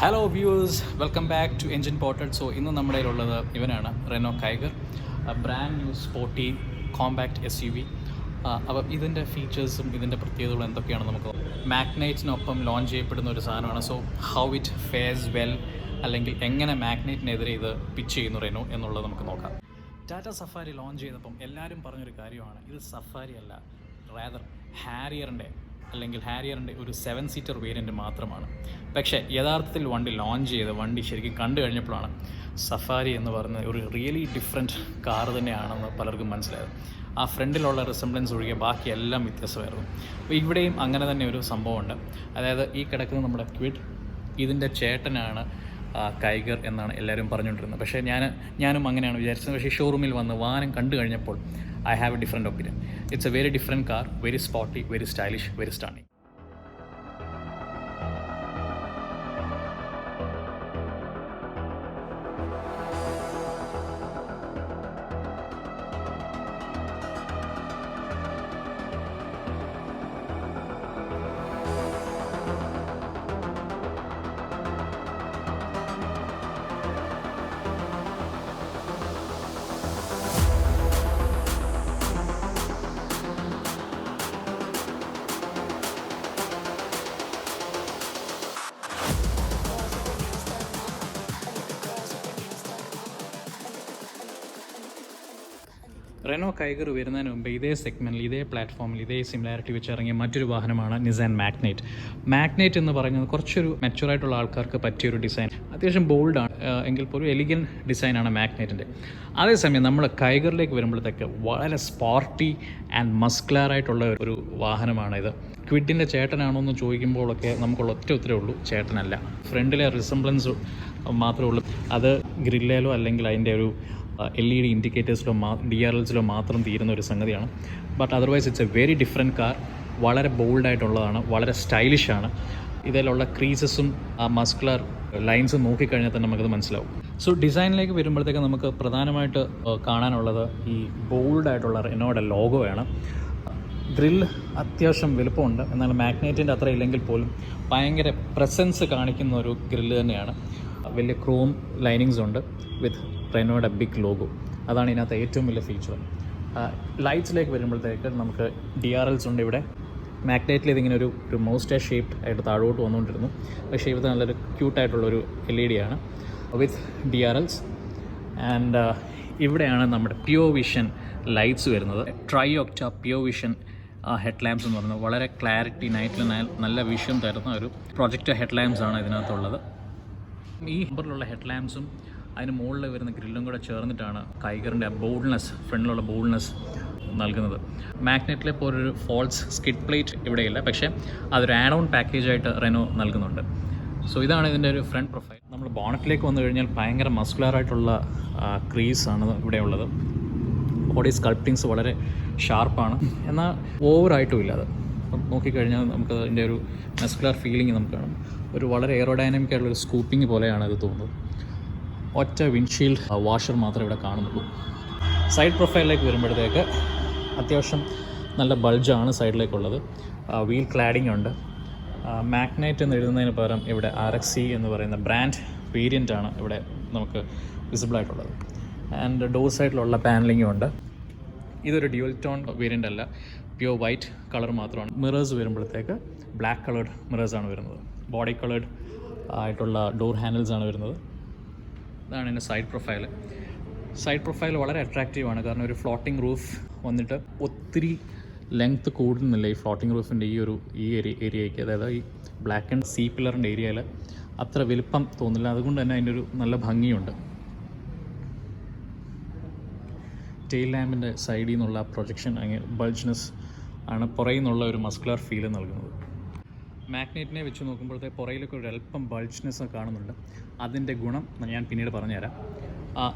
Hello viewers, welcome back to engine portal. So ഇന്ന് നമ്മുടെ കയ്യിലുള്ളത് ഇവനാണ് Renault Kiger, brand new sporty compact SUV. അപ്പോൾ ഇതിൻ്റെ ഫീച്ചേഴ്സും ഇതിൻ്റെ പ്രത്യേകതകളും എന്തൊക്കെയാണ് നമുക്ക് മാഗ്നൈറ്റിനൊപ്പം ലോഞ്ച് ചെയ്യപ്പെടുന്ന ഒരു സാധനമാണ്. So how it fairs well, അല്ലെങ്കിൽ എങ്ങനെ മാഗ്നൈറ്റിനെതിരെ ഇത് പിച്ച് ചെയ്യുന്നു റെനോ എന്നുള്ളത് നമുക്ക് നോക്കാം. ടാറ്റ സഫാരി ലോഞ്ച് ചെയ്തപ്പം എല്ലാവരും പറഞ്ഞൊരു കാര്യമാണ്, ഇത് സഫാരി അല്ല, റാദർ ഹാരിയറിൻ്റെ ഒരു 7 സീറ്റർ വേരിയൻറ്റ് മാത്രമാണ്. പക്ഷേ യഥാർത്ഥത്തിൽ വണ്ടി ശരിക്കും കണ്ടു കഴിഞ്ഞപ്പോഴാണ് സഫാരി എന്ന് പറയുന്നത് ഒരു റിയലി ഡിഫറെൻറ്റ് കാർ തന്നെയാണെന്ന് പലർക്കും മനസ്സിലായത്. ആ ഫ്രണ്ടിലുള്ള റിസംബ്ലൻസ് ഒഴികെ ബാക്കിയെല്ലാം വ്യത്യാസമായിരുന്നു. അപ്പോൾ ഇവിടെയും അങ്ങനെ തന്നെ ഒരു സംഭവമുണ്ട്. അതായത് ഈ കിടക്കുന്ന നമ്മുടെ ക്വിഡ്, ഇതിൻ്റെ ചേട്ടനാണ് കൈഗർ എന്നാണ് എല്ലാവരും പറഞ്ഞുകൊണ്ടിരുന്നത്. പക്ഷേ ഞാനും അങ്ങനെയാണ് വിചാരിച്ചത്. പക്ഷേ ഷോറൂമിൽ വന്ന് വാഹനം കണ്ടു കഴിഞ്ഞപ്പോൾ I have a different opinion. It's a very different car, very sporty, very stylish, very stunning. Renault Kiger വരുന്നതിന് മുമ്പ് ഇതേ സെഗ്മെൻറ്റിൽ, ഇതേ പ്ലാറ്റ്ഫോമിൽ, ഇതേ സിമിലാരിറ്റി വെച്ച് ഇറങ്ങിയ മറ്റൊരു വാഹനമാണ് നിസാൻ മാഗ്നൈറ്റ്. മാഗ്നൈറ്റ് എന്ന് പറയുന്നത് കുറച്ചൊരു മെച്ചുറായിട്ടുള്ള ആൾക്കാർക്ക് പറ്റിയൊരു ഡിസൈൻ, അത്യാവശ്യം ബോൾഡാണ് എങ്കിൽ പോലും എലിഗൻറ്റ് ഡിസൈനാണ് മാഗ്നൈറ്റിൻ്റെ. അതേസമയം നമ്മൾ കൈഗറിലേക്ക് വരുമ്പോഴത്തേക്ക് വളരെ സ്പോർട്ടി ആൻഡ് മസ്കുലറായിട്ടുള്ള ഒരു വാഹനമാണിത്. ക്വിഡിൻ്റെ ചേട്ടനാണോ എന്ന് ചോദിക്കുമ്പോഴൊക്കെ നമുക്കുള്ള ഉത്തരവേ ഉള്ളൂ, ചേട്ടനല്ല. ഫ്രണ്ടിലെ റിസംബ്ലൻസ് മാത്രമേ ഉള്ളൂ. അത് ഗ്രില്ലിലോ അല്ലെങ്കിൽ അതിൻ്റെ ഒരു LED ഇൻഡിക്കേറ്റേഴ്സിലോ DRLസിലോ മാത്രം തീരുന്ന ഒരു സംഗതിയാണ്. But otherwise it's A very different car. വളരെ ബോൾഡായിട്ടുള്ളതാണ്, വളരെ സ്റ്റൈലിഷാണ്. ഇതിലുള്ള ക്രീസസും മസ്കുലർ ലൈൻസും നോക്കിക്കഴിഞ്ഞാൽ തന്നെ നമുക്കത് മനസ്സിലാവും. സോ ഡിസൈനിലേക്ക് വരുമ്പോഴത്തേക്ക് നമുക്ക് പ്രധാനമായിട്ട് കാണാനുള്ളത് ഈ ബോൾഡായിട്ടുള്ള റെനോയുടെ ലോഗോയാണ്. ഗ്രില്ല് അത്യാവശ്യം വലുപ്പമുണ്ട്, എന്നാൽ മാഗ്നൈറ്റിൻ്റെ അത്ര ഇല്ലെങ്കിൽ പോലും ഭയങ്കര പ്രസൻസ് കാണിക്കുന്ന ഒരു ഗ്രില്ല് തന്നെയാണ്. വലിയ ക്രോം ലൈനിങ്സ് ഉണ്ട് വിത്ത് റെനോയുടെ ബിഗ് ലോഗോ. അതാണ് ഇതിനകത്ത് ഏറ്റവും വലിയ ഫീച്ചർ. ലൈറ്റ്സിലേക്ക് വരുമ്പോഴത്തേക്ക് നമുക്ക് DRLs ഉണ്ട്. ഇവിടെ മാഗ്നൈറ്റിൽ ഇതിങ്ങനെ ഒരു മൗസ്റ്റേ ഷേപ്ഡ് ആയിട്ട് താഴോട്ട് വന്നുകൊണ്ടിരുന്നു. പക്ഷേ ഇത് നല്ലൊരു ക്യൂട്ടായിട്ടുള്ളൊരു LED ആണ് വിത്ത് DRLs. ആൻഡ് ഇവിടെയാണ് നമ്മുടെ പ്യുവർ വിഷൻ ലൈറ്റ്സ് വരുന്നത്. Try ഒക്ട pure vision head lamps എന്ന് പറയുന്നത് വളരെ ക്ലാരിറ്റി, നൈറ്റിൽ നല്ല വിഷൻ തരുന്ന ഒരു പ്രൊജക്ടർ ഹെഡ് ലാമ്പ്സ് ആണ് ഇതിനകത്തുള്ളത്. ഈ നമ്പറിലുള്ള ഹെഡ് ലാമ്പ്സും അതിന് മുകളിൽ വരുന്ന ഗ്രില്ലും കൂടെ ചേർന്നിട്ടാണ് കൈഗറിൻ്റെ ബോൾഡ്നെസ്, ഫ്രണ്ടിലുള്ള ബോൾഡ്നെസ് നൽകുന്നത്. മാഗ്നറ്റിലെ പോലൊരു ഫോൾസ് സ്കിഡ് പ്ലേറ്റ് ഇവിടെയില്ല, പക്ഷേ അതൊരു ആഡ് ഓൺ പാക്കേജായിട്ട് റെനോ നൽകുന്നുണ്ട്. സോ ഇതാണ് ഇതിൻ്റെ ഒരു ഫ്രണ്ട് പ്രൊഫൈൽ. നമ്മൾ ബോണറ്റിലേക്ക് വന്നു കഴിഞ്ഞാൽ ഭയങ്കര മസ്കുലറായിട്ടുള്ള ക്രീസാണ് ഇവിടെ ഉള്ളത്. ബോഡി സ്കൾപ്റ്റിങ്സ് വളരെ ഷാർപ്പാണ്, എന്നാൽ ഓവറായിട്ടും ഇല്ല. അത് നോക്കിക്കഴിഞ്ഞാൽ നമുക്ക് അതിൻ്റെ ഒരു മസ്കുലർ ഫീലിംഗ് നമുക്ക് കാണും. ഒരു വളരെ എയറോഡൈനാമിക് ആയിട്ടുള്ളൊരു സ്കൂപ്പിംഗ് പോലെയാണ് ഇത് തോന്നുന്നത്. ഒറ്റ വിൻഷീൽഡ് വാഷർ മാത്രമേ ഇവിടെ കാണുന്നുള്ളൂ. സൈഡ് പ്രൊഫൈലിലേക്ക് വരുമ്പോഴത്തേക്ക് അത്യാവശ്യം നല്ല ബൾജാണ് സൈഡിലേക്കുള്ളത്. വീൽ ക്ലാഡിംഗ് ഉണ്ട്. മാഗ്നൈറ്റ് എന്ന് എഴുതുന്നതിന് പകരം ഇവിടെ RXC എന്ന് പറയുന്ന ബ്രാൻഡ് വേരിയൻ്റാണ് ഇവിടെ നമുക്ക് വിസിബിളായിട്ടുള്ളത്. ആൻഡ് ഡോർ സൈഡിലുള്ള പാനലിങ്ങും ഉണ്ട്. ഇതൊരു ഡ്യുവൽ ടോൺ വേരിയൻ്റ് അല്ല, പ്യുവർ വൈറ്റ് കളർ മാത്രമാണ്. മിറേഴ്സ് വരുമ്പോഴത്തേക്ക് ബ്ലാക്ക് കളേർഡ് മിറേഴ്സാണ് വരുന്നത്. ബോഡി കളേർഡ് ആയിട്ടുള്ള ഡോർ ഹാൻഡിൽസാണ് വരുന്നത്. ഇതാണ് എൻ്റെ സൈഡ് പ്രൊഫൈൽ വളരെ അട്രാക്റ്റീവാണ്. കാരണം ഒരു ഫ്ലോട്ടിംഗ് റൂഫ് വന്നിട്ട് ഒത്തിരി ലെങ്ത്ത് കൂടുന്നില്ല ഈ ഫ്ലോട്ടിംഗ് റൂഫിൻ്റെ ഈ ഏരിയയ്ക്ക്. അതായത് ഈ ബ്ലാക്ക് ആൻഡ് സീ പില്ലറിൻ്റെ ഏരിയയിൽ അത്ര വലുപ്പം തോന്നില്ല. അതുകൊണ്ട് തന്നെ അതിൻ്റെ ഒരു നല്ല ഭംഗിയുണ്ട്. ടെയിൽ ലാമ്പിൻ്റെ സൈഡിൽ നിന്നുള്ള പ്രൊജക്ഷൻ ബൾജ്നെസ് ആണ് പുറയിൽ നിന്നുള്ള ഒരു മസ്കുലർ ഫീൽ നൽകുന്നത്. മാഗ്നൈറ്റിനെ വെച്ച് നോക്കുമ്പോഴത്തേക്ക് പുറയിലൊക്കെ ഒരു അല്പം ബൾജ്നെസ് കാണുന്നുണ്ട്. അതിൻ്റെ ഗുണം ഞാൻ പിന്നീട് പറഞ്ഞുതരാം.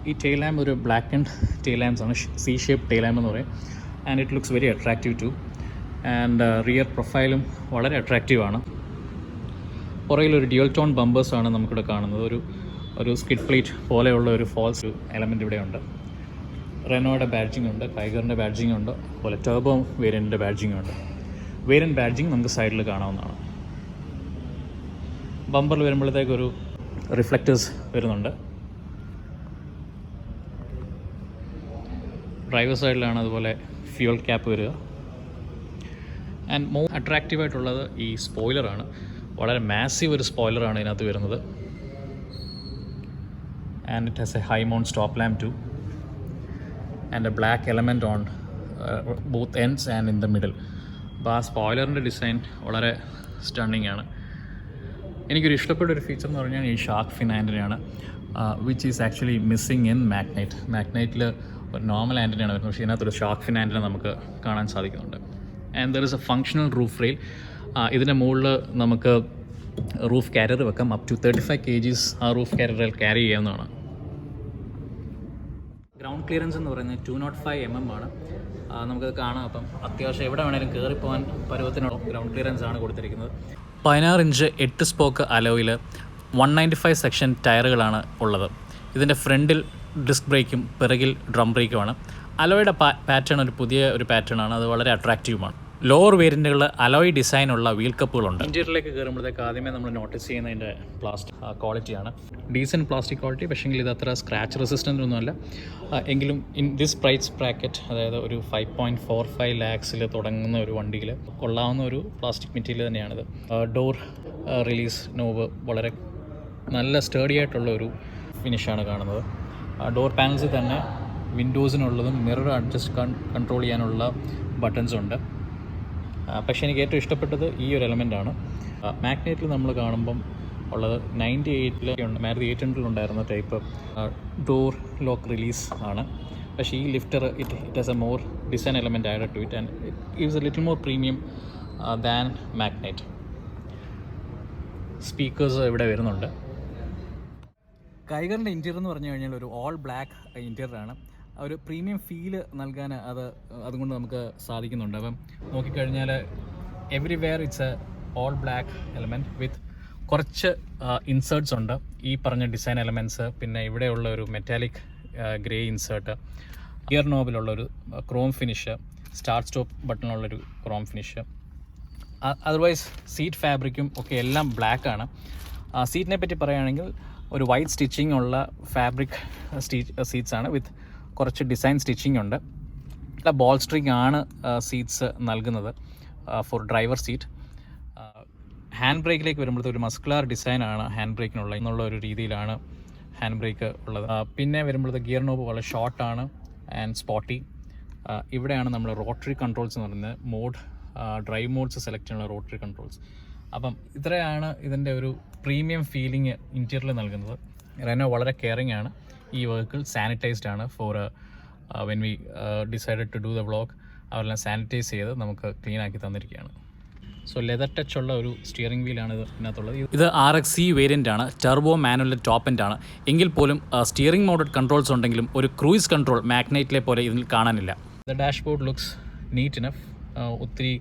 ഈ ടെയിൽ ലാമ്പ് ഒരു ബ്ലാക്ക് ആൻഡ് ടെയിൽ ലാമ്പ്സ് ആണ്, C ഷേപ്പ് ടെയിൽ ലാമ്പ് എന്ന് പറയും. And it looks very attractive too. And rear പ്രൊഫൈലും വളരെ അട്രാക്റ്റീവാണ്. പുറയിലൊരു ഡ്യുവൽ ടോൺ ബമ്പേഴ്സാണ് നമുക്കിവിടെ കാണുന്നത്. ഒരു സ്കിഡ് പ്ലേറ്റ് പോലെയുള്ള ഒരു ഫോൾസ് എലമെൻറ്റ് ഇവിടെയുണ്ട്. റെനോയുടെ ബാഡ്ജിങ് ഉണ്ട്, കൈഗറിൻ്റെ ബാഡ്ജിങ് ഉണ്ട്, അതുപോലെ ടർബോ വേരിയൻറ്റിൻ്റെ ബാഡ്ജിങ് ഉണ്ട്. വേരിയൻറ്റ് ബാഡ്ജിങ് നമുക്ക് സൈഡിൽ കാണാവുന്നതാണ്. ബമ്പറിൽ വരുമ്പോഴത്തേക്കൊരു റിഫ്ലക്റ്റേഴ്സ് വരുന്നുണ്ട്. ഡ്രൈവർ സൈഡിലാണ് അതുപോലെ ഫ്യൂൽ ക്യാപ്പ് വരിക. ആൻഡ് മോർ അട്രാക്റ്റീവായിട്ടുള്ളത് ഈ സ്പോയിലറാണ്. വളരെ മാസീവ് ഒരു സ്പോയിലറാണ് ഇതിനകത്ത് വരുന്നത്. And it has A high mount stop lamp two and A black element on both ends and in the middle. അപ്പോൾ ആ സ്പോയിലറിൻ്റെ ഡിസൈൻ വളരെ സ്റ്റണ്ണിങ് ആണ്. എനിക്കൊരു ഇഷ്ടപ്പെട്ട ഒരു ഫീച്ചർ എന്ന് പറഞ്ഞാൽ ഈ ഷാർക്ക് ഫിൻ ആൻ്റനയാണ്, which is actually missing in Magnite. മാഗ്നൈറ്റിൽ ഒരു നോർമൽ ആൻ്റനയാണ് വരുന്നത്, പക്ഷേ ഇതിനകത്തൊരു ഷാർക്ക് ഫിൻ ആൻ്റന നമുക്ക് കാണാൻ സാധിക്കുന്നുണ്ട്. And there is A functional roof rail. ഇതിൻ്റെ മുകളിൽ നമുക്ക് റൂഫ് കാരിയർ വെക്കാം. അപ് ടു 35 kgs ആ റൂഫ് കാരിയറിൽ ക്യാരി ചെയ്യാവുന്നതാണ്. ഗ്രൗണ്ട് ക്ലിയറൻസ് എന്ന് പറയുന്നത് 205 mm ആണ്. നമുക്കത് കാണാം. അപ്പം അത്യാവശ്യം എവിടെ വേണേലും കയറിപ്പോകാൻ പരുവത്തിനുള്ള ഗ്രൗണ്ട് ക്ലിയറൻസ് ആണ് കൊടുത്തിരിക്കുന്നത്. 16 ഇഞ്ച് 8 സ്പോക്ക് അലോയിൽ 195 സെക്ഷൻ ടയറുകളാണ് ഉള്ളത്. ഇതിൻ്റെ ഫ്രണ്ടിൽ ഡിസ്ക് ബ്രേക്കും പിറകിൽ ഡ്രം ബ്രേക്കുമാണ്. അലോയുടെ പാറ്റേൺ ഒരു പുതിയ ഒരു പാറ്റേൺ ആണ്. അത് വളരെ അട്രാക്റ്റീവുമാണ്. ലോവർ വേരിയൻറ്റുകളിൽ അലോയ് ഡിസൈനുള്ള വീൽ കപ്പുകളുണ്ട്. ഇൻറ്റീരിയറിലേക്ക് കയറുമ്പോഴത്തേക്ക് ആദ്യമേ നമ്മൾ നോട്ടീസ് ചെയ്യുന്നതിൻ്റെ പ്ലാസ്റ്റിക് ക്വാളിറ്റിയാണ്. ഡീസൻറ്റ് പ്ലാസ്റ്റിക് ക്വാളിറ്റി, പക്ഷേങ്കിൽ ഇത് അത്ര സ്ക്രാച്ച് റെസിസ്റ്റൻ്റ് ഒന്നുമല്ല. എങ്കിലും ഇൻ ദിസ് പ്രൈസ് ബ്രാക്കറ്റ്, അതായത് ഒരു 5.45 lakhs തുടങ്ങുന്ന ഒരു വണ്ടിയിൽ കൊള്ളാവുന്ന ഒരു പ്ലാസ്റ്റിക് മെറ്റീരിയൽ തന്നെയാണിത്. ഡോർ റിലീസ് നോബ് വളരെ നല്ല സ്റ്റേഡി ആയിട്ടുള്ള ഒരു ഫിനിഷാണ് കാണുന്നത്. ഡോർ പാനൽസിൽ തന്നെ വിൻഡോസിനുള്ളതും മിറർ അഡ്ജസ്റ്റ് കൺട്രോൾ ചെയ്യാനുള്ള ബട്ടൺസ് ഉണ്ട്. പക്ഷേ എനിക്ക് ഏറ്റവും ഇഷ്ടപ്പെട്ടത് ഈ ഒരു എലമെൻ്റാണ്. മാഗ്നൈറ്റിൽ നമ്മൾ കാണുമ്പം ഉള്ളത് 98 മാരുതി 800 ഉണ്ടായിരുന്ന ടൈപ്പ് ഡോർ ലോക്ക് റിലീസ് ആണ്. പക്ഷേ ഈ ലിഫ്റ്റർ it has a more design element add to it and it gives a little more premium than Magnite. Speakers ഇവിടെ വരുന്നുണ്ട്. കൈഗറിൻ്റെ ഇൻറ്റീരിയർ എന്ന് പറഞ്ഞു കഴിഞ്ഞാൽ ഒരു ഓൾ ബ്ലാക്ക് ഇൻറ്റീരിയറാണ്. ഒരു പ്രീമിയം ഫീല് നൽകാൻ അതുകൊണ്ട് നമുക്ക് സാധിക്കുന്നുണ്ട്. അപ്പം നോക്കിക്കഴിഞ്ഞാൽ everywhere it's A all black element വിത്ത് കുറച്ച് ഇൻസേർട്ട്സ് ഉണ്ട്. ഈ പറഞ്ഞ ഡിസൈൻ എലമെൻറ്റ്സ്, പിന്നെ ഇവിടെയുള്ള ഒരു മെറ്റാലിക് ഗ്രേ ഇൻസേർട്ട്, ഗിയർ നോബിലുള്ളൊരു ക്രോം ഫിനിഷ്, സ്റ്റാർട്ട് സ്റ്റോപ്പ് ബട്ടണിലുള്ളൊരു ക്രോം ഫിനിഷ്. അതർവൈസ് സീറ്റ് ഫാബ്രിക്കും ഒക്കെ എല്ലാം ബ്ലാക്കാണ്. സീറ്റിനെ പറ്റി പറയുകയാണെങ്കിൽ ഒരു വൈറ്റ് സ്റ്റിച്ചിങ് ഉള്ള ഫാബ്രിക് സീറ്റ്സ് ആണ് വിത്ത് കുറച്ച് ഡിസൈൻ സ്റ്റിച്ചിങ് ഉണ്ട്. ബോൾസ്റ്ററിങ് ആണ് സീറ്റ്സ് നൽകുന്നത് ഫോർ ഡ്രൈവർ സീറ്റ്. ഹാൻഡ് ബ്രേക്കിലേക്ക് വരുമ്പോഴത്തെ ഒരു മസ്കുലാർ ഡിസൈനാണ് ഹാൻഡ് ബ്രേക്കിനുള്ള എന്നുള്ള ഒരു രീതിയിലാണ് ഹാൻഡ് ബ്രേക്ക് ഉള്ളത്. പിന്നെ വരുമ്പോഴത്തെ ഗിയർ നോബ് വളരെ ഷോർട്ടാണ് ആൻഡ് സ്പോട്ടി. ഇവിടെയാണ് നമ്മൾ റോട്ടറി കൺട്രോൾസ് എന്ന് പറയുന്നത്. ഡ്രൈവ് മോഡ്സ് സെലക്ട് ചെയ്യാനുള്ള റോട്ടറി കൺട്രോൾസ്. അപ്പം ഇത്രയാണ് ഇതിൻ്റെ ഒരു പ്രീമിയം ഫീലിംഗ് ഇൻറ്റീരിയറിൽ നൽകുന്നത്. റെനോ വളരെ കെയറിങ് ആണ്. ഈ വെഹിക്കിൾ സാനിറ്റൈസ്ഡ് ആണ് for when we decided to do the vlog. അവരെല്ലാം സാനിറ്റൈസ് ചെയ്ത് നമുക്ക് ക്ലീൻ ആക്കി തന്നിരിക്കുകയാണ്. സോ ലെതർ ടച്ച് ഉള്ള ഒരു സ്റ്റിയറിംഗ് വീലാണ് ഇതിനകത്തുള്ളത്. ഇത് RXE വേരിയൻ്റ് ആണ്. ടർബോ മാനുവൽ ടോപ്പ് എൻഡ് ആണ്. എങ്കിൽ പോലും സ്റ്റിയറിംഗ് മോഡഡ് കൺട്രോൾസ് ഉണ്ടെങ്കിലും ഒരു ക്രൂയിസ് കൺട്രോൾ മാഗ്നൈറ്റിലെ പോലെ ഇതിൽ കാണാനില്ല. The dashboard looks neat enough. ഒത്തിരി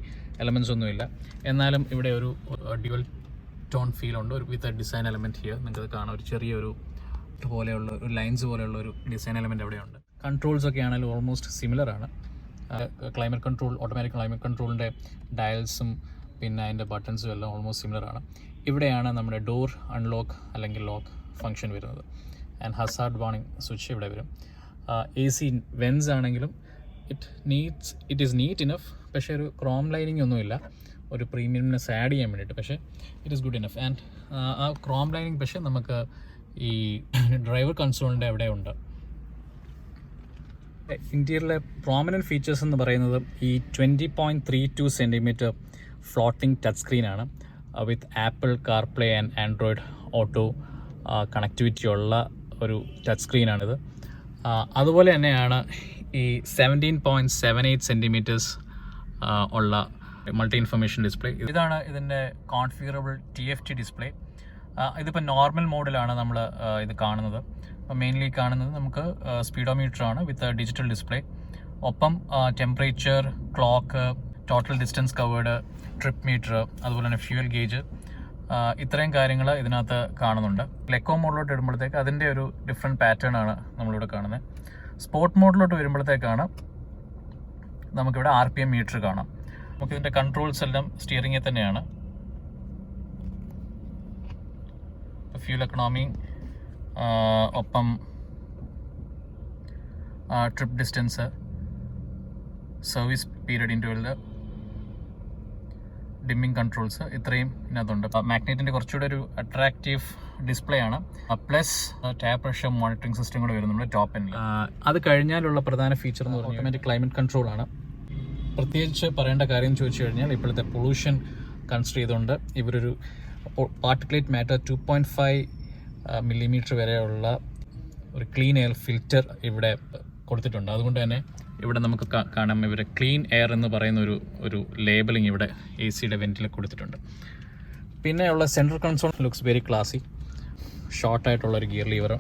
എലമെൻറ്റ്സ് ഒന്നുമില്ല. എന്നാലും ഇവിടെ ഒരു ഡ്യുവൽ ടോൺ ഫീൽ ഉണ്ട്. ഒരു വിത്ത് ഡിസൈൻ എലമെൻറ്റ് ഹിയർ നിങ്ങൾക്കത് കാണാം. ഒരു ചെറിയൊരു പോലെയുള്ള ഒരു ലൈൻസ് പോലെയുള്ള ഒരു ഡിസൈൻ എലമെൻറ്റ് അവിടെയുണ്ട്. കൺട്രോൾസ് ഒക്കെ ആണെങ്കിലും ഓൾമോസ്റ്റ് സിമിലർ ആണ്. ക്ലൈമറ്റ് കൺട്രോൾ, ഓട്ടോമാറ്റിക് ക്ലൈമറ്റ് കൺട്രോളിൻ്റെ ഡയൽസും പിന്നെ അതിൻ്റെ ബട്ടൺസും എല്ലാം ഓൾമോസ്റ്റ് സിമിലർ ആണ്. ഇവിടെയാണ് നമ്മുടെ ഡോർ അൺലോക്ക് അല്ലെങ്കിൽ ലോക്ക് ഫംഗ്ഷൻ വരുന്നത്. ആൻഡ് ഹസാർഡ് വാർണിംഗ് സ്വിച്ച് ഇവിടെ വരും. AC വെൻസ് ആണെങ്കിലും ഇറ്റ് ഈസ് നീറ്റ് ഇനഫ്. പക്ഷേ ഒരു ക്രോം ലൈനിങ് ഒന്നുമില്ല, ഒരു പ്രീമിയംനെസ് ആഡ് ചെയ്യാൻ വേണ്ടിയിട്ട്. പക്ഷേ it is good enough. And ആ ക്രോം ലൈനിങ് പക്ഷേ നമുക്ക് ഈ ഡ്രൈവർ കൺസോളിൻ്റെ അവിടെ ഉണ്ട്. ഇൻറ്റീരിയറിലെ പ്രോമിനൻറ്റ് ഫീച്ചേഴ്സ് എന്ന് പറയുന്നത് ഈ 20.32 cm ഫ്ലോട്ടിംഗ് ടച്ച് സ്ക്രീനാണ് with Apple CarPlay and Android Auto connectivity ഉള്ള ഒരു ടച്ച് സ്ക്രീനാണിത്. അതുപോലെ തന്നെയാണ് ഈ 17.78 cm ഉള്ള മൾട്ടി ഇൻഫർമേഷൻ ഡിസ്പ്ലേ. ഇതാണ് ഇതിൻ്റെ കോൺഫിഗറബിൾ TFT ഡിസ്പ്ലേ. ഇതിപ്പോൾ നോർമൽ മോഡിലാണ് നമ്മൾ ഇത് കാണുന്നത്. മെയിൻലി കാണുന്നത് നമുക്ക് സ്പീഡോമീറ്റർ ആണ് വിത്ത് ഡിജിറ്റൽ ഡിസ്പ്ലേ. ഒപ്പം temperature, clock, total distance covered, trip metre, അതുപോലെ തന്നെ ഫ്യൂൽ ഗേജ്, ഇത്രയും കാര്യങ്ങൾ ഇതിനകത്ത് കാണുന്നുണ്ട്. എക്കോ മോഡിലോട്ട് ഇടുമ്പോഴത്തേക്ക് അതിൻ്റെ ഒരു ഡിഫറെൻറ്റ് പാറ്റേൺ ആണ് നമ്മളിവിടെ കാണുന്നത്. സ്പോർട്ട് മോഡിലോട്ട് വരുമ്പോഴത്തേക്കാണ് നമുക്കിവിടെ RPM മീറ്റർ കാണാം. നമുക്കിതിൻ്റെ കൺട്രോൾസ് എല്ലാം സ്റ്റിയറിങ്ങിൽ തന്നെയാണ്. ഫ്യൂൽ എക്കണോമി, ഒപ്പം trip distance, service period interval, dimming controls, ഇത്രയും ഇതിനകത്തുണ്ട്. മാഗ്നറ്റിൻ്റെ കുറച്ചുകൂടെ ഒരു അട്രാക്റ്റീവ് ഡിസ്പ്ലേ ആണ്. Plus tap pressure monitoring system കൂടെ വരുന്നുണ്ട് ടോപ്പ് എൻഡിൽ. അത് കഴിഞ്ഞാലുള്ള പ്രധാന ഫീച്ചർ എന്ന് പറഞ്ഞാൽ ഓട്ടോമാറ്റിക് ക്ലൈമറ്റ് കൺട്രോൾ ആണ്. പ്രത്യേകിച്ച് പറയേണ്ട കാര്യം ചോദിച്ചു കഴിഞ്ഞാൽ ഇപ്പോഴത്തെ പൊല്യൂഷൻ കൺസിഡർ ചെയ്തുകൊണ്ട് ഇവരൊരു പാർട്ടിക്കുലേറ്റ് മാറ്റർ 2.5 മില്ലിമീറ്റർ വരെയുള്ള ഒരു ക്ലീൻ എയർ ഫിൽറ്റർ ഇവിടെ കൊടുത്തിട്ടുണ്ട്. അതുകൊണ്ട് തന്നെ ഇവിടെ നമുക്ക് കാണാം ഇവർ ക്ലീൻ എയർ എന്ന് പറയുന്ന ഒരു ലേബലിംഗ് ഇവിടെ AC വെൻറ്റിൽ കൊടുത്തിട്ടുണ്ട്. പിന്നെ ഉള്ള central console looks very classy. ഷോർട്ടായിട്ടുള്ള ഒരു ഗിയർ ലീവർ,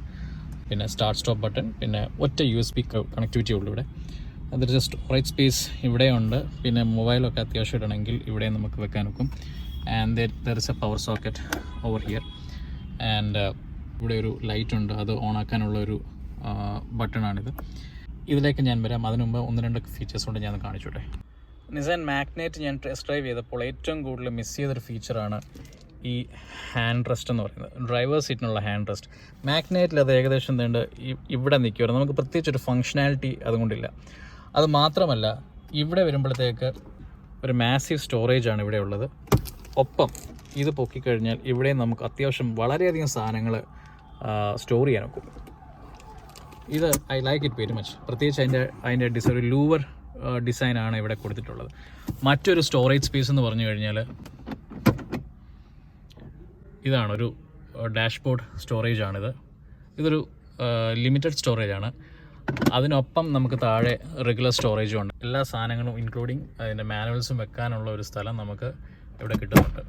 പിന്നെ സ്റ്റാർട്ട് സ്റ്റോപ്പ് ബട്ടൺ, പിന്നെ ഒറ്റ USB കണക്ടിവിറ്റി ഉള്ളൂ ഇവിടെ. അതൊരു സ്റ്റോറേജ് സ്പേസ് ഇവിടെയുണ്ട്. പിന്നെ മൊബൈലൊക്കെ അത്യാവശ്യം ഇടണമെങ്കിൽ ഇവിടെ നമുക്ക് വെക്കാൻ നോക്കും. And there is A power socket over here. And ഇവിടെ ഒരു ലൈറ്റ് ഉണ്ട്, അത് ഓണാക്കാനുള്ള ഒരു ബട്ടണാണിത്. ഇതിലേക്ക് ഞാൻ വരാം. അതിനു മുമ്പ് 1-2 ഫീച്ചേഴ്സ് കൊണ്ട് ഞാൻ കാണിച്ചോട്ടെ. നിസാൻ മാഗ്നൈറ്റ് ഞാൻ ടെസ്റ്റ് ഡ്രൈവ് ചെയ്തപ്പോൾ ഏറ്റവും കൂടുതൽ മിസ് ചെയ്തൊരു ഫീച്ചറാണ് ഈ ഹാൻഡ് റെസ്റ്റ് എന്ന് പറയുന്നത്. ഡ്രൈവർ സീറ്റിനുള്ള ഹാൻഡ് റെസ്റ്റ് മാഗ്നൈറ്റിൽ അത് ഏകദേശം എന്തുണ്ട് ഇവിടെ നിൽക്കുമായിരുന്നു. നമുക്ക് പ്രത്യേകിച്ചൊരു ഫങ്ഷനാലിറ്റി അതുകൊണ്ടില്ല. അത് മാത്രമല്ല ഇവിടെ വരുമ്പോഴത്തേക്ക് ഒരു മാസീവ് സ്റ്റോറേജാണ് ഇവിടെ ഉള്ളത്. ഒപ്പം ഇത് പൊക്കിക്കഴിഞ്ഞാൽ ഇവിടെ നമുക്ക് അത്യാവശ്യം വളരെയധികം സാധനങ്ങൾ സ്റ്റോർ ചെയ്യാൻ നോക്കും. ഇത് I like it very much. പ്രത്യേകിച്ച് അതിൻ്റെ ഒരു ലൂവർ ഡിസൈനാണ് ഇവിടെ കൊടുത്തിട്ടുള്ളത്. മറ്റൊരു സ്റ്റോറേജ് സ്പേസ് എന്ന് പറഞ്ഞു കഴിഞ്ഞാൽ ഇതാണ് ഒരു ഡാഷ്ബോർഡ് സ്റ്റോറേജാണിത്. ഇതൊരു ലിമിറ്റഡ് സ്റ്റോറേജാണ്. അതിനൊപ്പം നമുക്ക് താഴെ റെഗുലർ സ്റ്റോറേജും ഉണ്ട്. എല്ലാ സാധനങ്ങളും ഇൻക്ലൂഡിങ് അതിൻ്റെ മാനുവൽസും വെക്കാനുള്ള ഒരു സ്ഥലം നമുക്ക് ഇവിടെ കിട്ടുന്നുണ്ട്.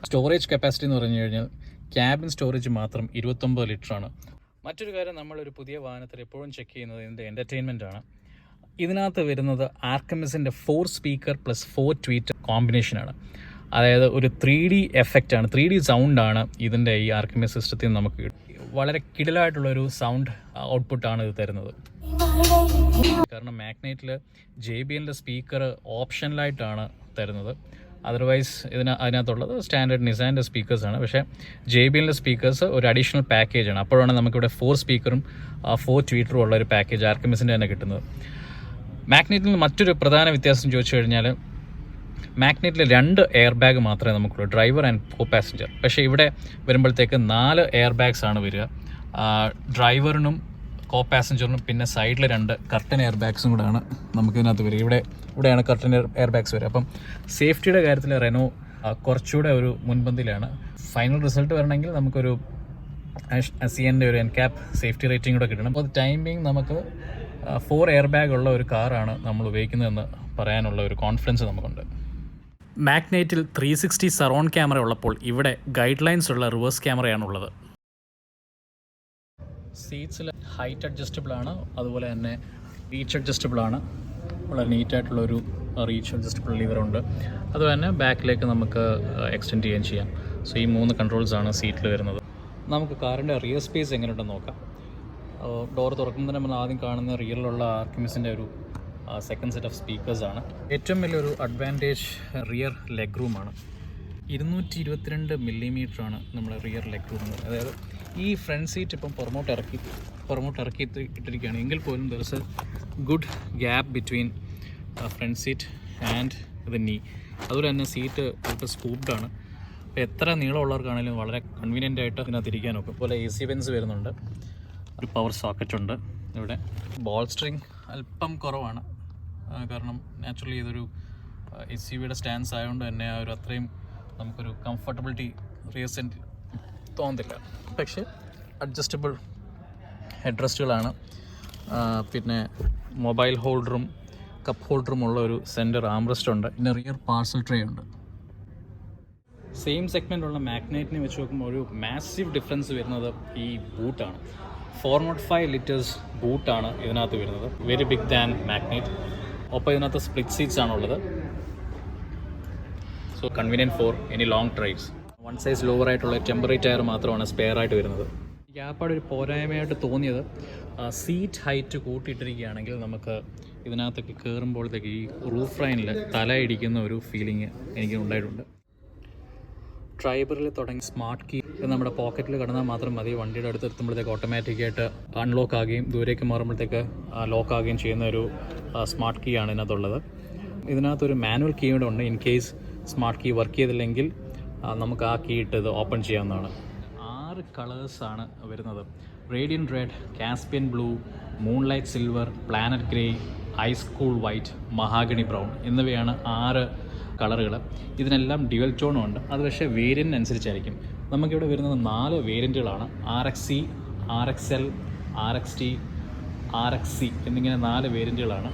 സ്റ്റോറേജ് കപ്പാസിറ്റി എന്ന് പറഞ്ഞു കഴിഞ്ഞാൽ ക്യാബിൻ സ്റ്റോറേജ് മാത്രം 29 ലിറ്ററാണ്. മറ്റൊരു കാര്യം, നമ്മളൊരു പുതിയ വാഹനത്തിൽ എപ്പോഴും ചെക്ക് ചെയ്യുന്നത് ഇതിൻ്റെ എൻ്റർടൈൻമെൻ്റ് ആണ്. ഇതിനകത്ത് വരുന്നത് ആർക്കമിസിൻ്റെ 4 സ്പീക്കർ പ്ലസ് 4 ട്വീറ്റ് കോമ്പിനേഷനാണ്. അതായത് ഒരു 3D എഫക്റ്റാണ്, 3D സൗണ്ടാണ് ഇതിൻ്റെ ഈ ആർക്കമിസ് സിസ്റ്റത്തിൽ നമുക്ക് കിട്ടും. വളരെ കിടിലായിട്ടുള്ളൊരു സൗണ്ട് ഔട്ട്പുട്ടാണ് ഇത് തരുന്നത്. കാരണം മാഗ്നൈറ്റിൽ JBL സ്പീക്കർ ഓപ്ഷനലായിട്ടാണ് തരുന്നത്. അതർവൈസ് അതിനകത്തുള്ളത് സ്റ്റാൻഡേർഡ് നിസാൻ്റെ സ്പീക്കേഴ്സാണ്. പക്ഷേ JBL സ്പീക്കേഴ്സ് ഒരു അഡീഷണൽ പാക്കേജാണ്. അപ്പോഴാണ് നമുക്കിവിടെ 4 സ്പീക്കറും 4 ട്വീറ്ററും ഉള്ള ഒരു പാക്കേജ് ആർക്കമിസിൻ്റെ തന്നെ കിട്ടുന്നത്. മാഗ്നൈറ്റിൽ മറ്റൊരു പ്രധാന വ്യത്യാസം ചോദിച്ചു കഴിഞ്ഞാൽ മാഗ്നൈറ്റിൽ 2 എയർ ബാഗ് മാത്രമേ നമുക്കുള്ളൂ, ഡ്രൈവർ ആൻഡ് കോ പാസഞ്ചർ. പക്ഷേ ഇവിടെ വരുമ്പോഴത്തേക്ക് 4 എയർ ബാഗ്സ് ആണ് വരിക. ഡ്രൈവറിനും കോ പാസഞ്ചറിനും പിന്നെ സൈഡിൽ 2 കർട്ടൻ എയർ ബാഗ്സും കൂടെയാണ് നമുക്കിതിനകത്ത് വരിക. ഇവിടെയാണ് കർട്ടൻ എയർ ബാഗ്സ് വരിക. അപ്പം സേഫ്റ്റിയുടെ കാര്യത്തിൽ റെനോ കുറച്ചുകൂടെ ഒരു മുൻപന്തിയിലാണ്. ഫൈനൽ റിസൾട്ട് വരണമെങ്കിൽ നമുക്കൊരു CNൻ്റെ ഒരു NCAP സേഫ്റ്റി റേറ്റിംഗ് കൂടെ കിട്ടണം. അപ്പോൾ ടൈമിങ് നമുക്ക് 4 എയർ ബാഗ് ഉള്ള ഒരു കാറാണ് നമ്മൾ ഉപയോഗിക്കുന്നതെന്ന് പറയാനുള്ള ഒരു കോൺഫിഡൻസ് നമുക്കുണ്ട്. മാഗ്നൈറ്റിൽ 360 സറൗണ്ട് ക്യാമറ ഉള്ളപ്പോൾ ഇവിടെ ഗൈഡ് ലൈൻസ് ഉള്ള റിവേഴ്സ് ക്യാമറയാണുള്ളത്. സീറ്റ്സിൽ ഹൈറ്റ് അഡ്ജസ്റ്റബിൾ ആണ്, അതുപോലെ തന്നെ റീച്ച് അഡ്ജസ്റ്റബിൾ ആണ്. വളരെ നീറ്റായിട്ടുള്ളൊരു റീച്ച് അഡ്ജസ്റ്റബിൾ ലിവറുണ്ട്. അതുപോലെ തന്നെ ബാക്കിലേക്ക് നമുക്ക് എക്സ്റ്റെൻഡ് ചെയ്യാം. സോ ഈ 3 കൺട്രോൾസാണ് സീറ്റിൽ വരുന്നത്. നമുക്ക് കാറിൻ്റെ റിയർ സ്പേസ് എങ്ങനെയുണ്ടെന്ന് നോക്കാം. ഡോർ തുറക്കുമ്പോൾ തന്നെ നമ്മൾ ആദ്യം കാണുന്ന റിയറിലുള്ള ആർക്കമിസിൻ്റെ ഒരു സെക്കൻഡ് സെറ്റ് ഓഫ് സ്പീക്കേഴ്സാണ്. ഏറ്റവും വലിയൊരു അഡ്വാൻറ്റേജ് റിയർ ലെഗ് റൂമാണ്. 222 മില്ലിമീറ്ററാണ് നമ്മുടെ റിയർ ലെഗ് റൂം. അതായത് ഈ ഫ്രണ്ട് സീറ്റ് ഇപ്പം പുറമോട്ട് ഇറക്കി ഇട്ടിരിക്കുകയാണ് എങ്കിൽ പോലും there is a good gap between front seat and the knee. അതുപോലെ തന്നെ സീറ്റ് ഇപ്പോൾ സ്കൂപ്ഡാണ്. അപ്പോൾ എത്ര നീളമുള്ളവർക്കാണെങ്കിലും വളരെ കൺവീനിയൻ്റ് ആയിട്ട് ഇതിനകത്ത് ഇരിക്കാൻ നോക്കും. അതുപോലെ AC വെൻസ് വരുന്നുണ്ട്. ഒരു പവർ സോക്കറ്റ് ഉണ്ട്. ഇവിടെ ബോൾസ്റ്ററിങ് അല്പം കുറവാണ്. കാരണം നാച്ചുറലി ഇതൊരു SUVയുടെ സ്റ്റാൻസ് ആയതുകൊണ്ട് തന്നെ ആ ഒരു അത്രയും നമുക്കൊരു കംഫർട്ടബിലിറ്റി റീസെൻറ്റ് തോന്നുന്നില്ല. പക്ഷേ അഡ്ജസ്റ്റബിൾ ഹെഡ് റെസ്റ്റുകളാണ്. പിന്നെ മൊബൈൽ ഹോൾഡറും കപ്പ് ഹോൾഡറും ഉള്ള ഒരു സെൻറ്റർ ആംറെസ്റ്റ് ഉണ്ട്. പിന്നെ റിയർ പാർസൽ ട്രേ ഉണ്ട്. സെയിം സെഗ്മെൻറ്റുള്ള മാഗ്നൈറ്റിനെ വെച്ച് നോക്കുമ്പോൾ ഒരു മാസീവ് ഡിഫറൻസ് വരുന്നത് ഈ ബൂട്ടാണ്. 405 ലിറ്റേഴ്സ് ബൂട്ടാണ് ഇതിനകത്ത് വരുന്നത്. Very big than Magnite. ഒപ്പം ഇതിനകത്ത് സ്പ്ലിറ്റ് സീറ്റ്സ് ആണുള്ളത്. So convenient for any long drives. 1 size lower ആയിട്ടുള്ള ടെമ്പററി ടയർ മാത്രമാണ് സ്പെയർ ആയിട്ട് വരുന്നത്. ഗ്യാപ്പാട് ഒരു പോരായ്മയായിട്ട് തോന്നിയത് സീറ്റ് ഹൈറ്റ് കൂട്ടിയിട്ടിരിക്കുകയാണെങ്കിൽ നമുക്ക് ഇതിനകത്തൊക്കെ കയറുമ്പോഴത്തേക്ക് ഈ റൂഫ് ലൈനിൽ തല ഇടിക്കുന്ന ഒരു ഫീലിംഗ് എനിക്ക് ഉണ്ടായിട്ടുണ്ട്. ട്രൈബറിൽ തുടങ്ങി സ്മാർട്ട് കീ നമ്മുടെ പോക്കറ്റിൽ കിടന്നാൽ മാത്രം മതി. വണ്ടിയുടെ അടുത്ത് എത്തുമ്പോഴത്തേക്ക് ഓട്ടോമാറ്റിക്കായിട്ട് അൺലോക്ക് ആകുകയും ദൂരേക്ക് മാറുമ്പോഴത്തേക്ക് ലോക്ക് ആകുകയും ചെയ്യുന്ന ഒരു സ്മാർട്ട് കീ ആണ് ഇതിനകത്തുള്ളത്. ഇതിനകത്തൊരു മാനുവൽ കീ കൂടെ ഉണ്ട്. In case smart key work ചെയ്തില്ലെങ്കിൽ നമുക്ക് ആ കീ ഇട്ട് ഇത് ഓപ്പൺ ചെയ്യാവുന്നതാണ്. 6 കളേഴ്സാണ് വരുന്നത്. Radiant red, Caspian blue, moonlight silver, planet grey, ice cool white, mahogany brown എന്നിവയാണ് 6 കളറുകൾ. ഇതിനെല്ലാം ഡ്യുവൽ ടോണും ഉണ്ട്. അത് പക്ഷേ വേരിയൻ്റ് അനുസരിച്ചായിരിക്കും. നമുക്കിവിടെ വരുന്നത് 4 വേരിയൻറ്റുകളാണ്. RXC, RXL, RXT, RXC എന്നിങ്ങനെ 4 വേരിയൻറ്റുകളാണ്.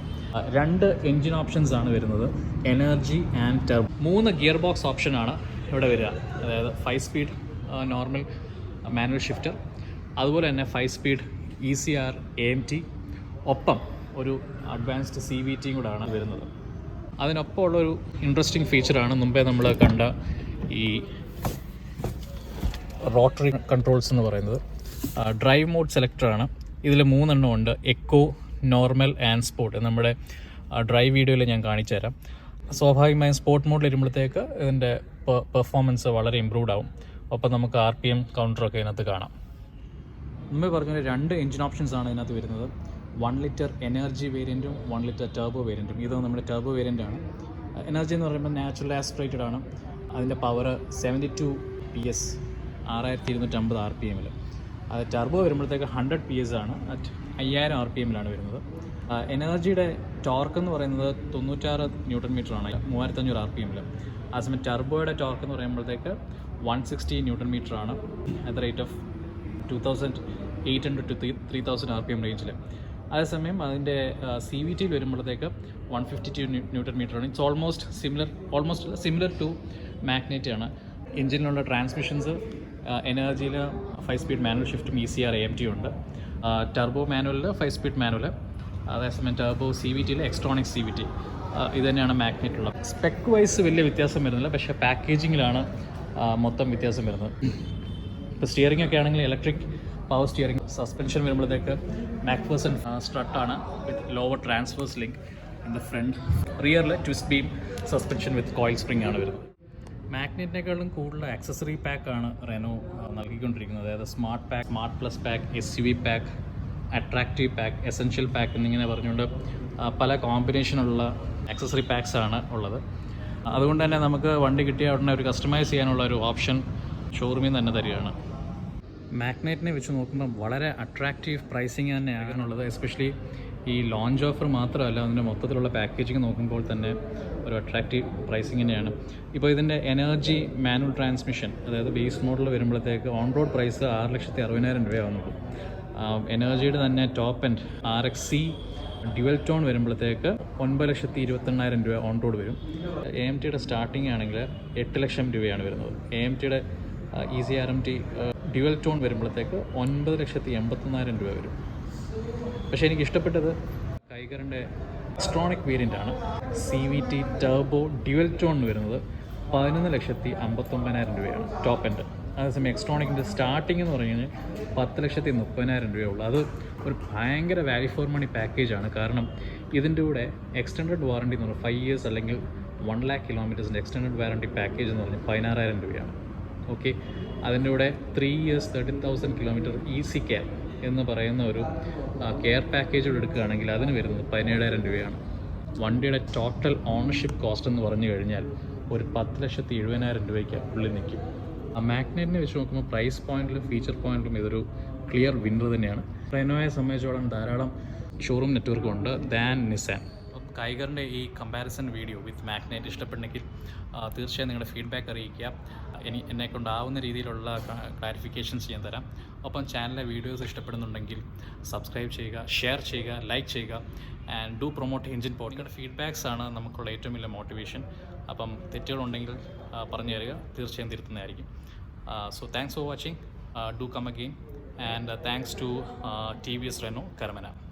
2 എൻജിൻ ഓപ്ഷൻസ് ആണ് വരുന്നത്, energy and turbo. 3 gear box ഓപ്ഷനാണ് ഇവിടെ വരിക. അതായത് 5 സ്പീഡ് നോർമൽ മാനുവൽ ഷിഫ്റ്റർ, അതുപോലെ തന്നെ 5 സ്പീഡ് ECR AMT, ഒപ്പം ഒരു അഡ്വാൻസ്ഡ് CVTയും കൂടെയാണ് വരുന്നത്. അതിനൊപ്പം ഉള്ളൊരു ഇൻട്രസ്റ്റിംഗ് ഫീച്ചറാണ് മുമ്പേ നമ്മൾ കണ്ട ഈ റോട്ടറി കൺട്രോൾസ് എന്ന് പറയുന്നത്. ഡ്രൈവ് മോഡ് സെലക്ടറാണ്. ഇതിൽ 3 എണ്ണം ഉണ്ട്, എക്കോ, നോർമൽ ആൻഡ് സ്പോർട്ട്. നമ്മുടെ ഡ്രൈവ് വീഡിയോയിൽ ഞാൻ കാണിച്ചു തരാം. സ്വാഭാവികമായും സ്പോർട്ട് മോഡിൽ വരുമ്പോഴത്തേക്ക് ഇതിൻ്റെ പെർഫോമൻസ് വളരെ ഇമ്പ്രൂവ്ഡ് ആവും. ഒപ്പം നമുക്ക് RPM കൗണ്ടറൊക്കെ ഇതിനകത്ത് കാണാം. മുമ്പേ പറഞ്ഞ 2 എൻജിൻ ഓപ്ഷൻസ് ആണ് ഇതിനകത്ത് വരുന്നത്. 1 ലിറ്റർ എനർജി വേരിയൻറ്റും 1 ലിറ്റർ ടർബോ വേരിയൻറ്റും. ഇത് നമ്മുടെ ടർബോ വേരിയൻ്റാണ്. എനർജി എന്ന് പറയുമ്പോൾ നാച്ചുറൽ ആസ്പിറേറ്റഡ് ആണ്. അതിൻ്റെ പവർ 72 PS, 6250 RPM. അത് ടർബോ വരുമ്പോഴത്തേക്ക് 100 PS ആണ്, അറ്റ് 5000 RPM വരുന്നത്. എനർജിയുടെ ടോർക്ക് എന്ന് പറയുന്നത് 96 Nm ആണ്, 3500 RPM. അതേസമയം ടർബോയുടെ ടോർക്ക് എന്ന് പറയുമ്പോഴത്തേക്ക് 160 Nm ആണ്, at the rate of 2800 to 3000 RPM റേഞ്ചിൽ. അതേസമയം അതിൻ്റെ CVT വരുമ്പോഴത്തേക്ക് 152 Nm ആണ്. It's almost similar to Magnite ആണ്. എഞ്ചിനിലുള്ള ട്രാൻസ്മിഷൻസ് എനർജിയിൽ 5 സ്പീഡ് മാനുവൽ ഷിഫ്റ്റും ECR AMT ഉണ്ട്. ടർബോ മാനുവലിൽ 5 സ്പീഡ് മാനുവൽ, അതേസമയം ടർബോ CVTയിൽ എക്സ്ട്രോണിക് CVT. ഇത് തന്നെയാണ് മാഗ്നറ്റുള്ളത്. സ്പെക്ക് വൈസ് വലിയ വ്യത്യാസം വരുന്നില്ല, പക്ഷേ പാക്കേജിങ്ങിലാണ് മൊത്തം വ്യത്യാസം വരുന്നത്. ഇപ്പോൾ സ്റ്റിയറിംഗ് ഒക്കെ ആണെങ്കിൽ ഇലക്ട്രിക് പവർ സ്റ്റിയറിംഗ്. സസ്പെൻഷൻ വരുമ്പോഴത്തേക്ക് മാക്ഫേഴ്സൺ സ്ട്രട്ടാണ് with lower transverse link in the front. റിയറിൽ twist beam suspension with coil spring ആണ് വരുന്നത്. മാഗ്നറ്റിനേക്കാളും കൂടുതൽ ആക്സസറി പാക്കാണ് റെനോ നൽകിക്കൊണ്ടിരിക്കുന്നത്. അതായത് smart pack, smart plus pack, SUV pack, attractive pack, essential pack എന്നിങ്ങനെ പറഞ്ഞുകൊണ്ട് പല കോമ്പിനേഷനുള്ള ആക്സസറി പാക്സ് ആണ് ഉള്ളത്. അതുകൊണ്ട് തന്നെ നമുക്ക് വണ്ടി കിട്ടിയ ഉടനെ ഒരു കസ്റ്റമൈസ് ചെയ്യാനുള്ള ഒരു ഓപ്ഷൻ ഷോറൂമിൽ നിന്ന് തന്നെ തരികയാണ്. മാഗ്നറ്റിനെ വെച്ച് നോക്കുമ്പോൾ വളരെ അട്രാക്റ്റീവ് പ്രൈസിങ് തന്നെയാണുള്ളത്. എസ്പെഷ്യലി ഈ ലോഞ്ച് ഓഫർ മാത്രമല്ല, അതിൻ്റെ മൊത്തത്തിലുള്ള പാക്കേജിങ് നോക്കുമ്പോൾ തന്നെ ഒരു അട്രാക്റ്റീവ് പ്രൈസിങ് തന്നെയാണ്. ഇപ്പോൾ ഇതിൻ്റെ എനർജി മാനുവൽ ട്രാൻസ്മിഷൻ, അതായത് ബേസ് മോഡൽ വരുമ്പോഴത്തേക്ക് ഓൺ റോഡ് പ്രൈസ് 6,60,000 രൂപയാവുന്നുള്ളൂ. എനർജിയുടെ തന്നെ top end RXC dual tone വരുമ്പോഴത്തേക്ക് 9,28,000 രൂപ ഓൺ റോഡ് വരും. AMTയുടെ സ്റ്റാർട്ടിംഗ് ആണെങ്കിൽ 8 ലക്ഷം രൂപയാണ് വരുന്നത്. AMTയുടെ ECRMT ഡ്യുവൽ ടോൺ വരുമ്പോഴത്തേക്ക് 9,81,000 രൂപ വരും. പക്ഷേ എനിക്ക് ഇഷ്ടപ്പെട്ടത് കൈഗറിൻ്റെ എക്സ്ട്രോണിക് വേരിയൻ്റ് ആണ്. CVT ടർബോ ഡ്യുവൽ ടോൺ വരുന്നത് 11,59,000 രൂപയാണ് ടോപ്പ് എൻഡ്. അതേസമയം എക്സ്ട്രോണിക്കിൻ്റെ സ്റ്റാർട്ടിംഗ് എന്ന് പറഞ്ഞു കഴിഞ്ഞാൽ 10,30,000 രൂപയുള്ളൂ. അത് ഒരു ഭയങ്കര വാല്യൂ ഫോർ മണി പാക്കേജാണ്. കാരണം ഇതിൻ്റെ കൂടെ എക്സ്റ്റൻഡഡ് വാറണ്ടി എന്ന് പറഞ്ഞാൽ 5 years അല്ലെങ്കിൽ 1 lakh കിലോമീറ്റേഴ്സിൻ്റെ എക്സ്റ്റൻഡഡ് വാറണ്ടി പാക്കേജ് എന്ന് പറഞ്ഞാൽ 16,000 രൂപയാണ്. ഓക്കെ, അതിൻ്റെ കൂടെ 3 years 30,000 കിലോമീറ്റർ EC കെയർ എന്ന് പറയുന്ന ഒരു കെയർ പാക്കേജോട് എടുക്കുകയാണെങ്കിൽ അതിന് വരുന്നത് 17,000 രൂപയാണ്. വണ്ടിയുടെ ടോട്ടൽ ഓണർഷിപ്പ് കോസ്റ്റ് എന്ന് പറഞ്ഞു കഴിഞ്ഞാൽ ഒരു 10,70,000 രൂപയ്ക്ക് ഉള്ളിൽ നിൽക്കും. മാഗ്നറ്റിനെ വെച്ച് നോക്കുമ്പോൾ പ്രൈസ് പോയിന്റിലും ഫീച്ചർ പോയിന്റിലും ഇതൊരു ക്ലിയർ വിന്നർ തന്നെയാണ്. റെനോയെ സംബന്ധിച്ചോളം ധാരാളം ഷോറൂം നെറ്റ്വർക്ക് ഉണ്ട് ദാൻ നിസാൻ. കൈഗറിൻ്റെ ഈ കമ്പാരിസൺ വീഡിയോ വിത്ത് മാഗ്നറ്റ് ഇഷ്ടപ്പെട്ടെങ്കിൽ തീർച്ചയായും നിങ്ങളുടെ ഫീഡ്ബാക്ക് അറിയിക്കുക. എന്നെക്കൊണ്ടാവുന്ന രീതിയിലുള്ള ക്ലാരിഫിക്കേഷൻസ് ഞാൻ തരാം. ഒപ്പം ചാനലിലെ വീഡിയോസ് ഇഷ്ടപ്പെടുന്നുണ്ടെങ്കിൽ സബ്സ്ക്രൈബ് ചെയ്യുക, ഷെയർ ചെയ്യുക, ലൈക്ക് ചെയ്യുക and do promote engine pod. നിങ്ങളുടെ ഫീഡ്ബാക്സ് ആണ് നമുക്കുള്ള ഏറ്റവും വലിയ മോട്ടിവേഷൻ. അപ്പം തെറ്റുകളുണ്ടെങ്കിൽ പറഞ്ഞു തരിക, തീർച്ചയായും തിരുത്തുന്നതായിരിക്കും. So thanks for watching. Do come again and thanks to TVS Renault Karamana.